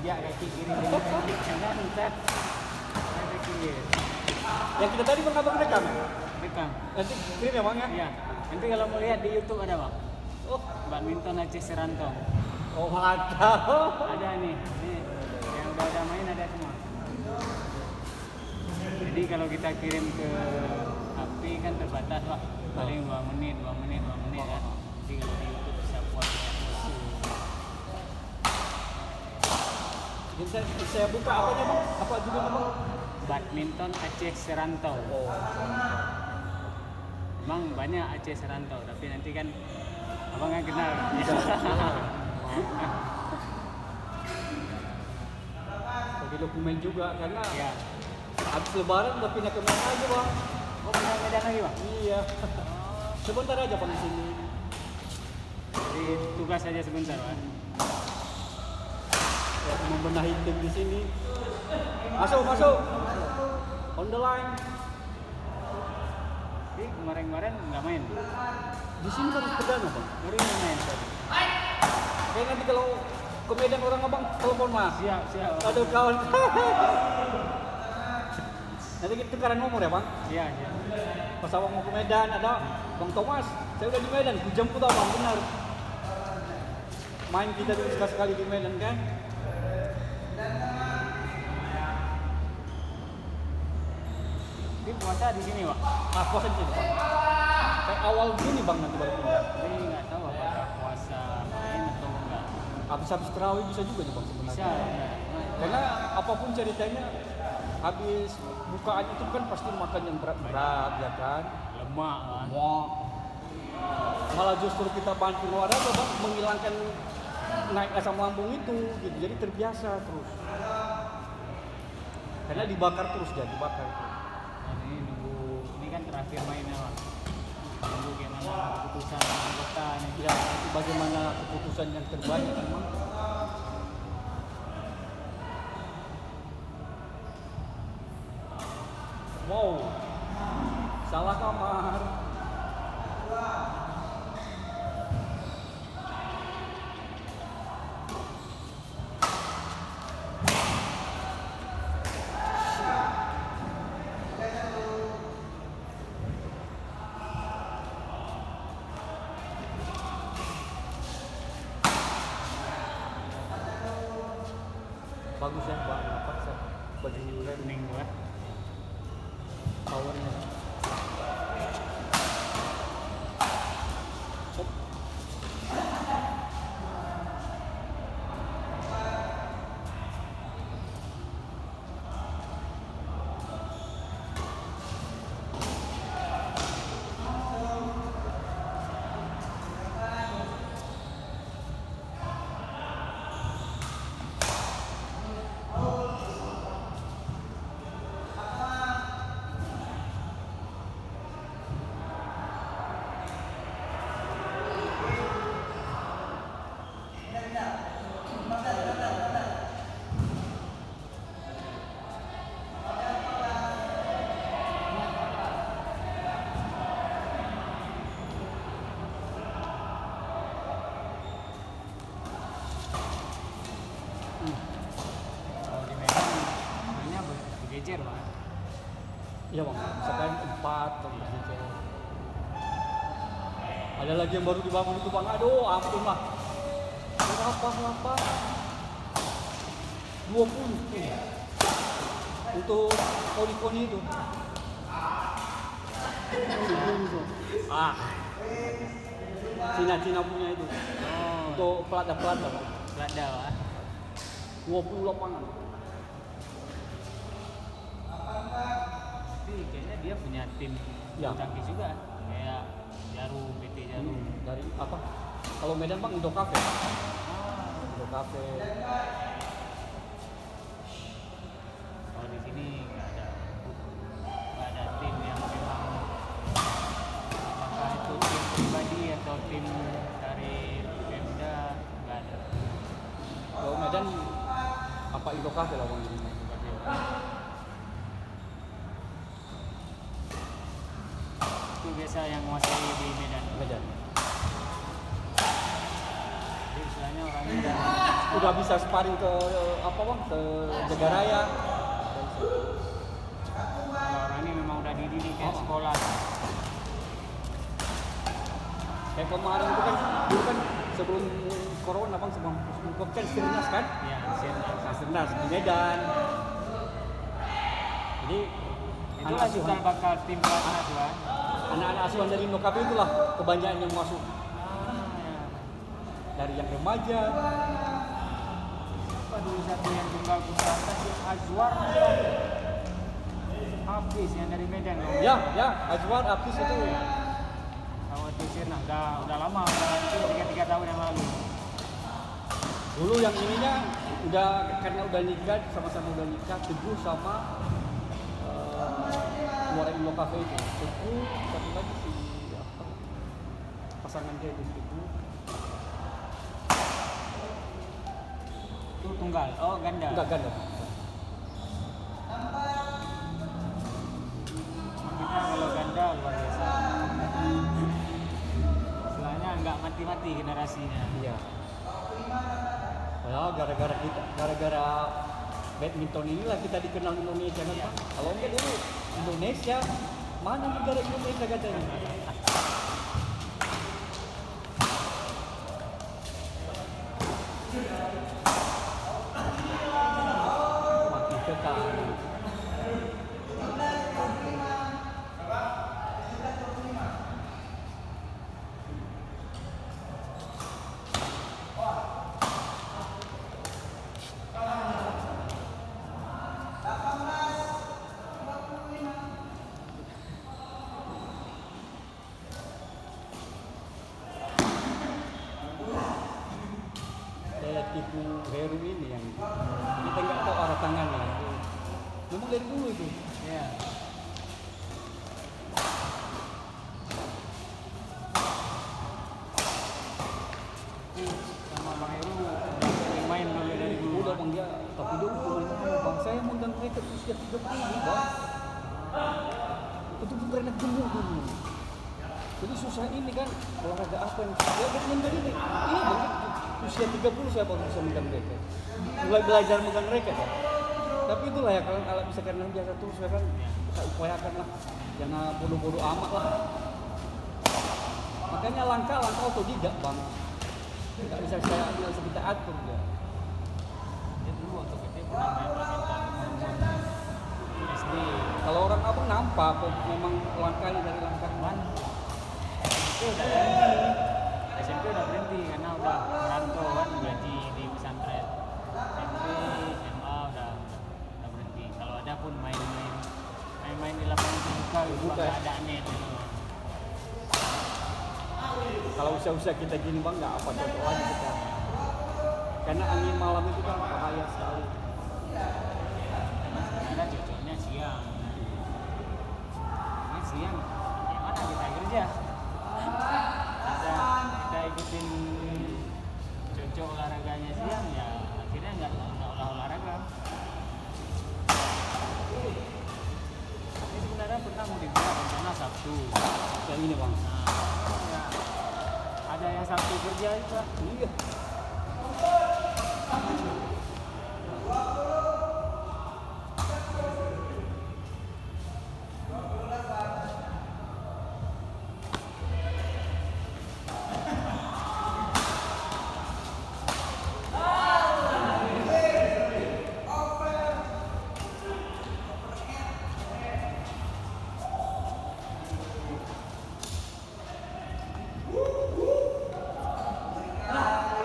injak kaki kiri kaki kanan ntar kaki kiri. Yang kita tadi bang abang rekam ya? Rekam. Nanti kirim ya bang ya? Iya. Nanti kalau mau lihat di YouTube ada bang. Oh, Badminton Aceh Seranto. oh mantap. Ada nih. Ini yang udah main ada semua. Jadi kalau kita kirim ke HP kan terbatas pak. Paling 2 menit kan. Jadi kalau di YouTube bisa buat. Jadi saya buka apanya bang? Apa juga bang? Badminton Aceh Seranto. Oh. Emang banyak Aceh Seranto, tapi nanti kan abang kan kenal. Bagi dokumen juga karena Ya. habis lebaran udah pindah ke Medan aja bang. Oh pindah Medan lagi bang? Iya. Sebentar aja bang di sini. Jadi tugas saja sebentar bang. Ya, membenahi tim di sini. Masuk. On the line. Jadi kemarin nggak main. Di sini harus perdana bang. Baru ini main tadi. Kayak nanti kalau ke Medan orang abang telepon mas. Siap. Aduh kawan. Nanti kita tukaran nomor ya bang. Iya. Pas abang mau ke Medan ada Bang Thomas. Saya udah di Medan. Ku jemput abang benar. Main kita dulu sekali di Medan kan. Jadi puasa di sini pak. Puasa di sini bang. Kayak awal Juni bang nanti baru pindah. Jadi nggak tahu apakah puasa main atau enggak. Habis terawih bisa juga nih bang sebenarnya. Bisa. Ya. Karena apapun ceritanya habis bukaan itu kan pasti makan yang berat ya kan. Lemak kan. Malah justru kita bantu olahraga bang menghilangkan naik asam lambung itu gitu. Jadi terbiasa terus. Karena dibakar terus jadi dibakar. Nah, ini nunggu, ini kan terakhir mainnya pak. Nunggu gimana keputusan anggota nih. Ya, itu bagaimana keputusan yang terbaik memang. Wow, salah kamar. Bagus ya bang, apa sih bajunya Kuning gua. powernya. Kalau di Medan mainnya berjejer pak. Iya bang, misalkan 4 atau gitu. Ada lagi yang baru dibangun itu bang, aduh ampun lah. Berapa? 20 untuk koni-koni itu. Cina punya itu. Oh, Untuk pelada-pelada bang. Belanda pak. 20 lapangan. Tapi kayaknya dia punya tim Ya. tangkis juga. Kayak Jarum, PT Jarum. Dari apa? Kalau Medan bang Indo Cafe. Indo Cafe. Kalau di sini nggak ada tim yang memang apakah itu tim pribadi atau tim dari Pemda nggak ada. Kalau Medan apa Indo Cafe lah bang. Itu biasa yang menguasai di Medan. Medan. Jadi istilahnya orang Medan udah bisa sparring ke apa bang, ke Jagaraya. Kalau orang ini memang udah dididik kayak sekolah. Kayak kemarin itu kan, dulu kan sebelum corona bang, sebelum COVID kan Sirnas kan, Ya, Sirnas. Sirnas di Medan. Jadi Itulah cikal bakal tim pelatnas Bang. anak-anak asuhan dari Nokap itulah kebanyakan yang masuk Ya. dari yang remaja. Apa dulu satu yang tunggal putra atas si Azwar habis yang dari Medan loh. Ya, Azwar Apis itu. Awal di Sirnas udah lama, udah 3 tahun yang lalu. Dulu yang ininya udah karena udah nikah, sama-sama udah nikah, Teguh sama keluar Indo Cafe itu. Teguh, satu lagi si apa? Pasangan dia itu Teguh. Itu tunggal. Oh, ganda. Enggak ganda. Kita kalau ganda luar biasa. Istilahnya nggak mati-mati generasinya. Iya. Ya, gara-gara badminton inilah kita dikenal Indonesia kan Pak. Kalau enggak dulu Indonesia, mana negara Indonesia katanya. Mati sekali. Tipu Heru ini yang kita nggak tahu arah tangannya. Memang dari dulu itu. Iya. Sama Bang Heru udah sering main dulu dari dulu. Udah bang dia, tapi dulu bang saya mengundang mereka usia 30 bang. Itu bukan anak tumbuh dulu. Jadi susah ini kan olahraga apa yang ya badminton ini bang usia 30 saya baru bisa megang mereka. Mulai belajar megang mereka kan. Tapi itulah ya kalau bisa karena biasa terus ya kan kita upayakan lah, jangan bodoh-bodoh amat lah. Makanya langkah otodidak bang, nggak bisa kita atur ya. Dia dulu waktu kecil pernah main badminton. SD. Kalau orang abang nampak kok memang langkahnya dari langkah mana? SMP udah berhenti karena udah merantau kan gaji di pesantren. SMP, SMA udah berhenti. Kalau ada pun main di lapangan terbuka gitu Terbuka. nggak ada net. Kalau usia-usia kita gini bang nggak apa cocok lagi kita. Karena angin malam itu kan bahaya sekali. Ada cocoknya siang. Ini siang, gimana kita kerja? Kita ikutin cocok olahraganya siang ya akhirnya nggak olahraga. Ini sebenarnya pernah mau dibuat rencana Sabtu. Yang ini bang. Nah, ya, ada yang Sabtu kerja juga. Iya.